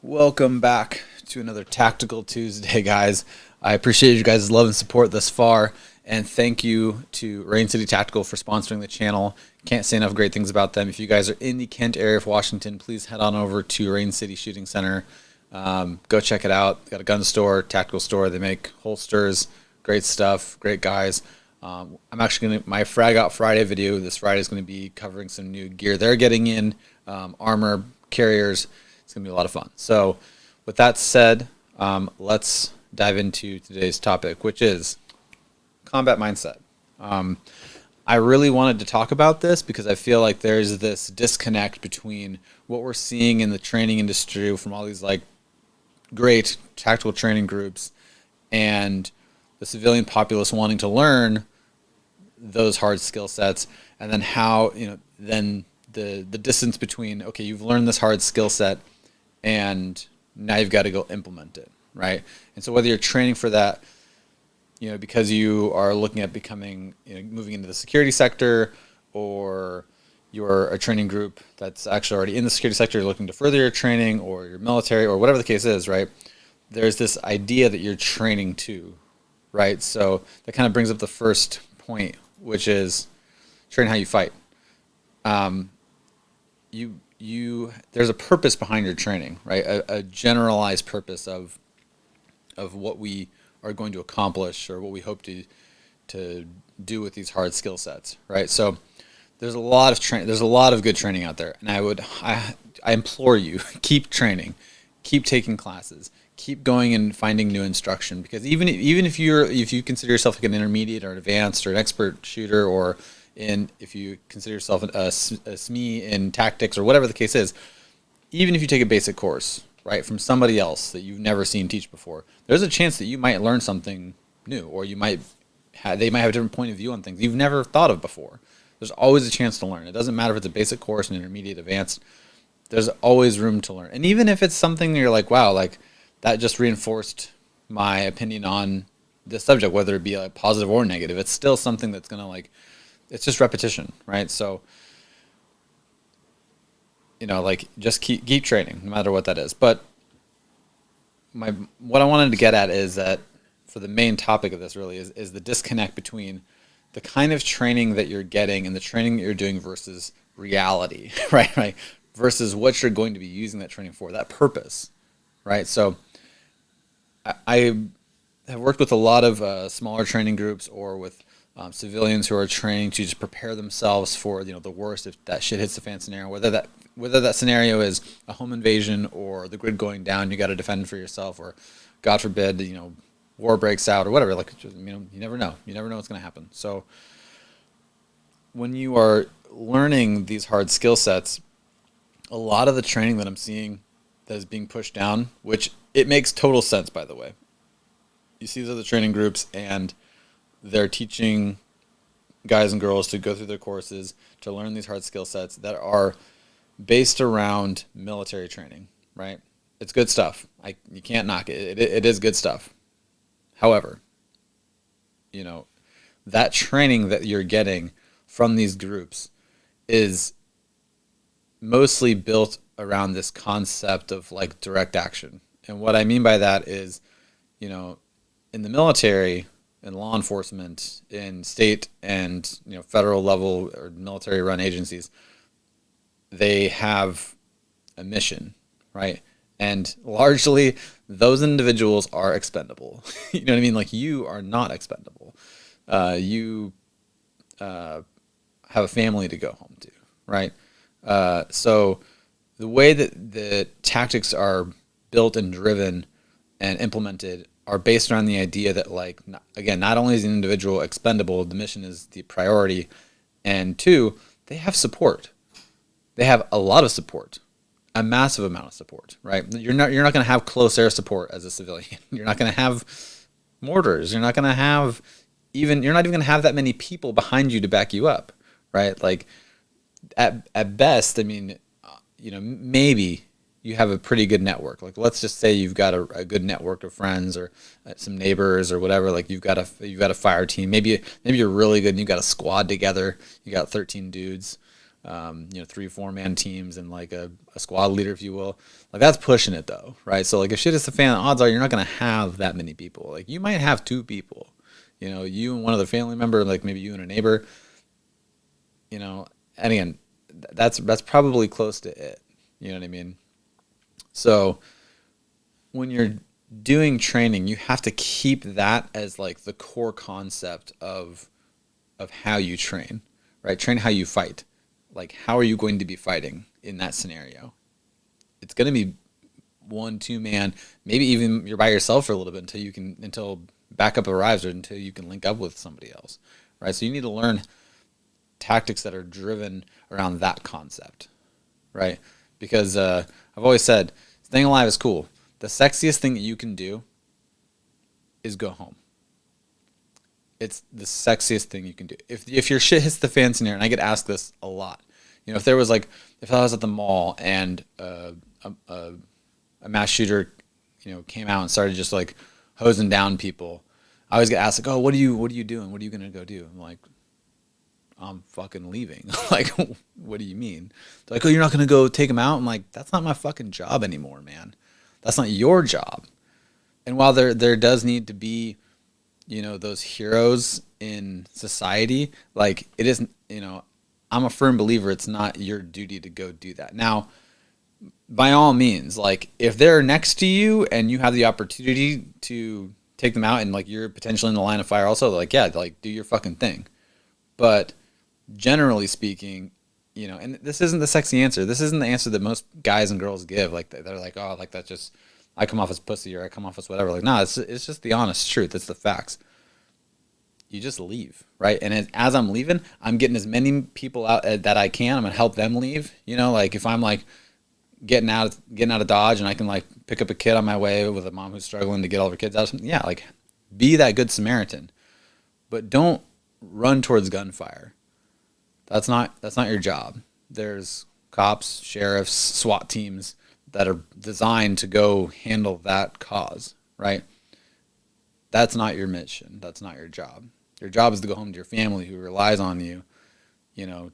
Welcome back to another Tactical Tuesday, guys. I appreciate you guys' love and support thus far, and thank you to Rain City Tactical for sponsoring the channel. Can't say enough great things about them. If you guys are in the Kent area of Washington, please head on over to Rain City Shooting Center. Go check it out. Got a gun store, tactical store. They make holsters, great stuff, great guys. I'm actually going to, my Frag Out Friday video this Friday is going to be covering some new gear they're getting in, armor, carriers. It's going to be a lot of fun. So with that said, let's dive into today's topic, which is combat mindset. I really wanted to talk about this because I feel like there's this disconnect between what we're seeing in the training industry from all these like great tactical training groups and the civilian populace wanting to learn those hard skill sets, and then how, then the distance between, okay, you've learned this hard skill set and now you've got to go implement it, right? And so whether you're training for that, because you are looking at becoming, moving into the security sector, or you're a training group that's actually already in the security sector, you're looking to further your training, or your military, or whatever the case is, right? There's this idea that you're training to, right? So that kind of brings up the first point, which is train how you fight. There's a purpose behind your training, right? A generalized purpose of what we are going to accomplish, or what we hope to do with these hard skill sets, right? So there's a lot of there's a lot of good training out there, and I implore you, keep training, keep taking classes, keep going and finding new instruction, because even if you consider yourself like an intermediate or an advanced or an expert shooter, or if you consider yourself a SME in tactics or whatever the case is, even if you take a basic course, right, from somebody else that you've never seen teach before, there's a chance that you might learn something new, or they might have a different point of view on things you've never thought of before. There's always a chance to learn. It doesn't matter if it's a basic course, an intermediate, advanced. There's always room to learn. And even if it's something that you're like, wow, like that just reinforced my opinion on this subject, whether it be like positive or negative, it's still something that's going to it's just repetition, right? So, just keep training, no matter what that is. But what I wanted to get at is that, for the main topic of this really is the disconnect between the kind of training that you're getting and the training that you're doing versus reality, right? Versus what you're going to be using that training for, that purpose, right? So I have worked with a lot of smaller training groups, or with civilians who are training to just prepare themselves for the worst if that shit hits the fan scenario. Whether that scenario is a home invasion, or the grid going down, you got to defend for yourself, or God forbid, war breaks out or whatever. You never know. You never know what's going to happen. So when you are learning these hard skill sets, a lot of the training that I'm seeing that is being pushed down, which it makes total sense, by the way. You see these other training groups, and they're teaching guys and girls to go through their courses to learn these hard skill sets that are based around military training, right? It's good stuff. You can't knock it. It is good stuff. However, that training that you're getting from these groups is mostly built around this concept of like direct action. And what I mean by that is, in the military, in law enforcement, in state and federal level or military run agencies, they have a mission, right? And largely those individuals are expendable. You know what I mean? Like, you are not expendable. You have a family to go home to, right? So the way that the tactics are built and driven and implemented are based around the idea that, not only is an individual expendable, the mission is the priority, and two, they have support. They have a lot of support, a massive amount of support, right? You're not going to have close air support as a civilian. You're not going to have mortars. You're not even going to have that many people behind you to back you up, right? Like, at best, maybe you have a pretty good network. Like, let's just say you've got a good network of friends, or some neighbors, or whatever. Like, you've got a fire team. Maybe you're really good and you've got a squad together. You got 13 dudes. 3, 4 man teams and like a squad leader, if you will. Like that's pushing it though, right? So like if shit is the fan, odds are you're not gonna have that many people. Like you might have 2 people, you and one other family member, like maybe you and a neighbor, and again, that's probably close to it. You know what I mean? So when you're doing training, you have to keep that as like the core concept of how you train, right? Train how you fight. Like how are you going to be fighting in that scenario? It's going to be 1, 2 man, maybe even you're by yourself for a little bit until backup arrives or until you can link up with somebody else, right? So you need to learn tactics that are driven around that concept, right? Because I've always said staying alive is cool. The sexiest thing that you can do is go home. It's the sexiest thing you can do. If your shit hits the fan scenario, and I get asked this a lot, if I was at the mall and a mass shooter, came out and started just like hosing down people, I always get asked like, oh, what are you doing? What are you gonna go do? I'm like, I'm fucking leaving. Like, what do you mean? They're like, oh, you're not gonna go take them out? I'm like, that's not my fucking job anymore, man. That's not your job. And while there does need to be, those heroes in society, like it isn't, I'm a firm believer it's not your duty to go do that. Now, by all means, like if they're next to you and you have the opportunity to take them out and like you're potentially in the line of fire also, like, yeah, like do your fucking thing. But generally speaking, and this isn't the sexy answer. This isn't the answer that most guys and girls give. Like they're like, oh, like that's just, I come off as pussy or I come off as whatever. Like, nah, it's just the honest truth. It's the facts. You just leave, right? And as I'm leaving, I'm getting as many people out that I can. I'm gonna help them leave. Like if I'm like getting out of Dodge and I can like pick up a kid on my way with a mom who's struggling to get all of her kids out. Yeah, like be that good Samaritan, but don't run towards gunfire. That's not your job. There's cops, sheriffs, SWAT teams that are designed to go handle that cause, right? That's not your mission. That's not your job. Your job is to go home to your family who relies on you,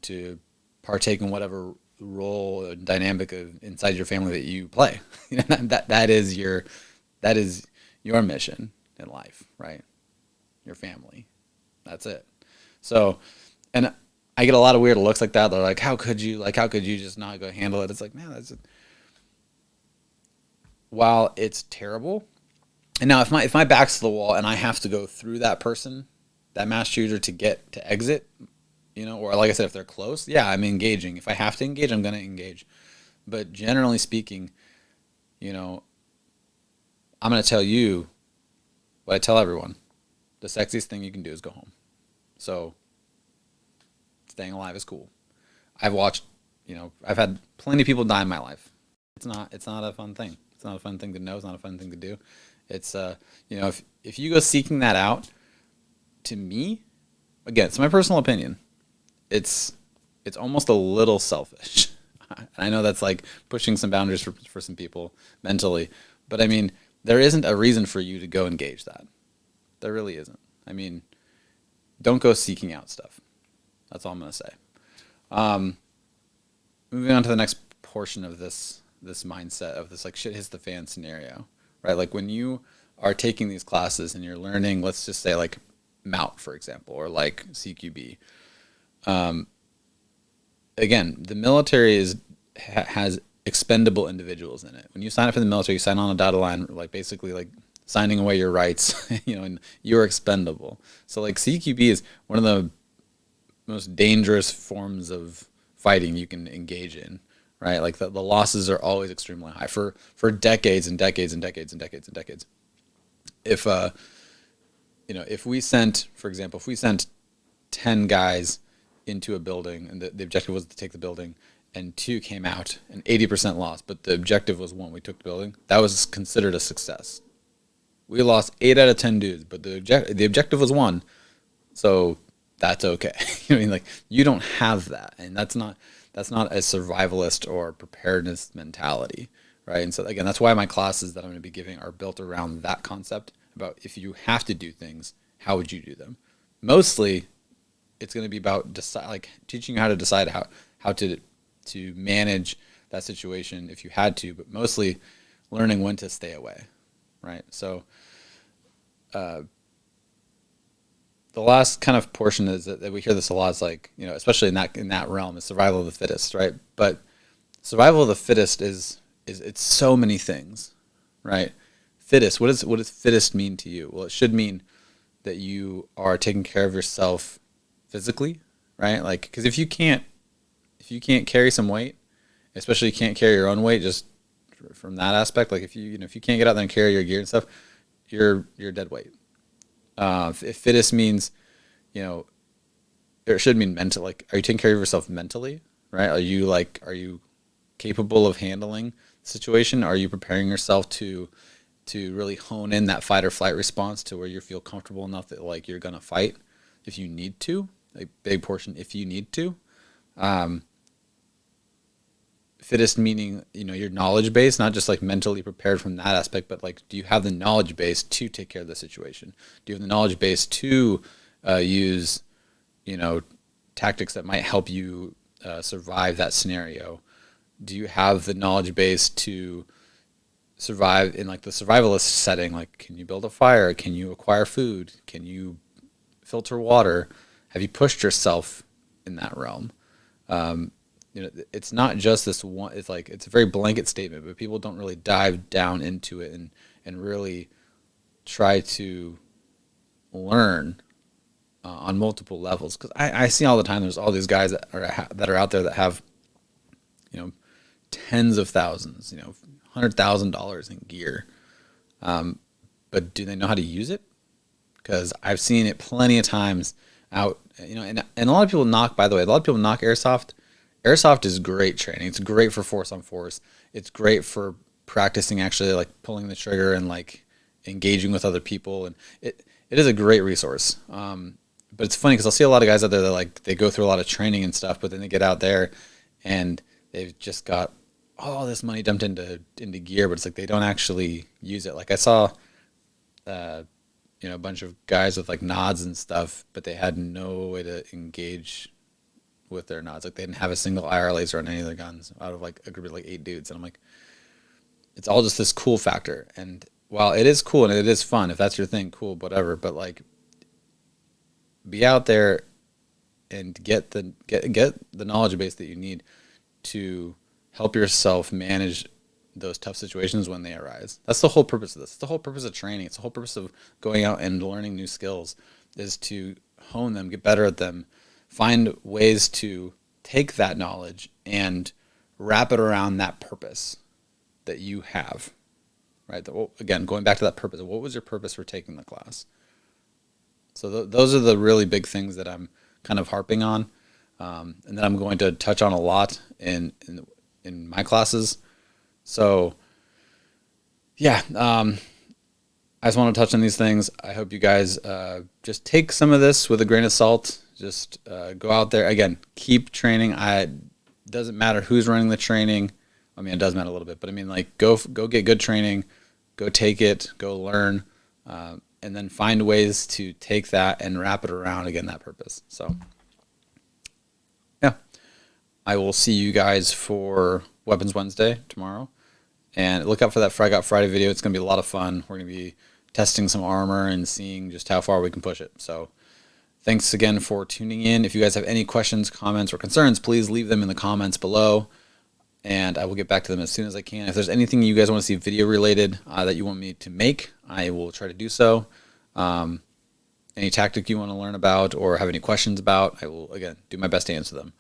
to partake in whatever role or dynamic inside your family that you play. That is your mission in life, right? Your family. That's it. So, and I get a lot of weird looks like that. They're like, how could you just not go handle it? It's like, man, while it's terrible. And now if my back's to the wall and I have to go through that person, that mass shooter to get to exit, or like I said, if they're close, yeah, I'm engaging. If I have to engage, I'm going to engage. But generally speaking, I'm going to tell you what I tell everyone. The sexiest thing you can do is go home. So staying alive is cool. I've watched, I've had plenty of people die in my life. It's not a fun thing. It's not a fun thing to know. It's not a fun thing to do. It's, if you go seeking that out, to me, again, it's my personal opinion, it's almost a little selfish. I know that's like pushing some boundaries for some people mentally, but I mean, there isn't a reason for you to go engage that. There really isn't. I mean, don't go seeking out stuff. That's all I'm going to say. Moving on to the next portion of this mindset of this like shit hits the fan scenario, right? Like when you are taking these classes and you're learning, let's just say like MOUT, for example, or like CQB. Again, the military has expendable individuals in it. When you sign up for the military, you sign on a dotted line, like basically like signing away your rights, and you're expendable. So like CQB is one of the most dangerous forms of fighting you can engage in, right? Like the losses are always extremely high for decades and decades and decades and decades and decades. If we sent, for example, 10 guys into a building and the objective was to take the building and 2 came out and 80% lost, but the objective was 1, we took the building, that was considered a success. We lost 8 out of 10 dudes, but the objective was 1, so that's okay. Like you don't have that, and that's not a survivalist or preparedness mentality, right? And so again, that's why my classes that I'm going to be giving are built around that concept about if you have to do things, how would you do them? Mostly, it's going to be about teaching you how to decide how to manage that situation if you had to, but mostly learning when to stay away, right? So the last kind of portion is that we hear this a lot. Is like, especially in that realm, is survival of the fittest, right? But survival of the fittest is it's so many things, right? Fittest. What does fittest mean to you? Well, it should mean that you are taking care of yourself physically, right? Like, because if you can't carry some weight, especially you can't carry your own weight, just from that aspect, like if you can't get out there and carry your gear and stuff, you're dead weight. If fittest means, it should mean mental. Like, are you taking care of yourself mentally, right? Are you capable of handling the situation? Are you preparing yourself to really hone in that fight or flight response to where you feel comfortable enough that like you're gonna fight if you need to? A big portion, if you need to. Fittest meaning, your knowledge base, not just like mentally prepared from that aspect, but like, do you have the knowledge base to take care of the situation? Do you have the knowledge base to use, tactics that might help you survive that scenario? Do you have the knowledge base to survive in like the survivalist setting? Like, can you build a fire? Can you acquire food? Can you filter water? Have you pushed yourself in that realm? It's not just this one. It's like, it's a very blanket statement, but people don't really dive down into it and really try to learn on multiple levels. Because I see all the time, there's all these guys that are out there that have, tens of thousands, $100,000 in gear. But do they know how to use it? Because I've seen it plenty of times out, and a lot of people knock, by the way, a lot of people knock airsoft. Airsoft is great training. It's great for force on force. It's great for practicing actually like pulling the trigger and like engaging with other people. And it is a great resource. But it's funny because I'll see a lot of guys out there that like, they go through a lot of training and stuff, but then they get out there and they've just got all this money dumped into gear, but it's like they don't actually use it. Like I saw, a bunch of guys with like nods and stuff, but they had no way to engage with their nods. Like they didn't have a single IR laser on any of their guns out of like a group of like 8 dudes. And I'm like, it's all just this cool factor. And while it is cool and it is fun, if that's your thing, cool, whatever. But like, be out there and get the knowledge base that you need to help yourself manage those tough situations when they arise. That's the whole purpose of this. It's the whole purpose of training. It's the whole purpose of going out and learning new skills, is to hone them, get better at them, find ways to take that knowledge and wrap it around that purpose that you have, right? Again, going back to that purpose, what was your purpose for taking the class? So those are the really big things that I'm kind of harping on, and that I'm going to touch on a lot in my classes. So yeah, I just want to touch on these things. I hope you guys just take some of this with a grain of salt. Just go out there. Again, keep training. It doesn't matter who's running the training. I mean, it does matter a little bit, but I mean, like, go get good training. Go take it. Go learn. And then find ways to take that and wrap it around, again, that purpose. So, yeah. I will see you guys for Weapons Wednesday tomorrow. And look out for that Frag Out Friday video. It's going to be a lot of fun. We're going to be testing some armor and seeing just how far we can push it. So thanks again for tuning in. If you guys have any questions, comments, or concerns, please leave them in the comments below, and I will get back to them as soon as I can. If there's anything you guys want to see video related that you want me to make, I will try to do so. Any tactic you want to learn about or have any questions about, I will, again, do my best to answer them.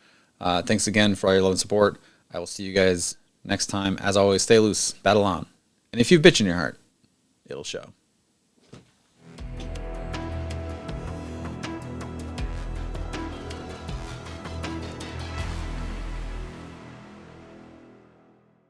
Thanks again for all your love and support. I will see you guys next time. As always, stay loose, battle on. And if you've bitch in your heart, it'll show.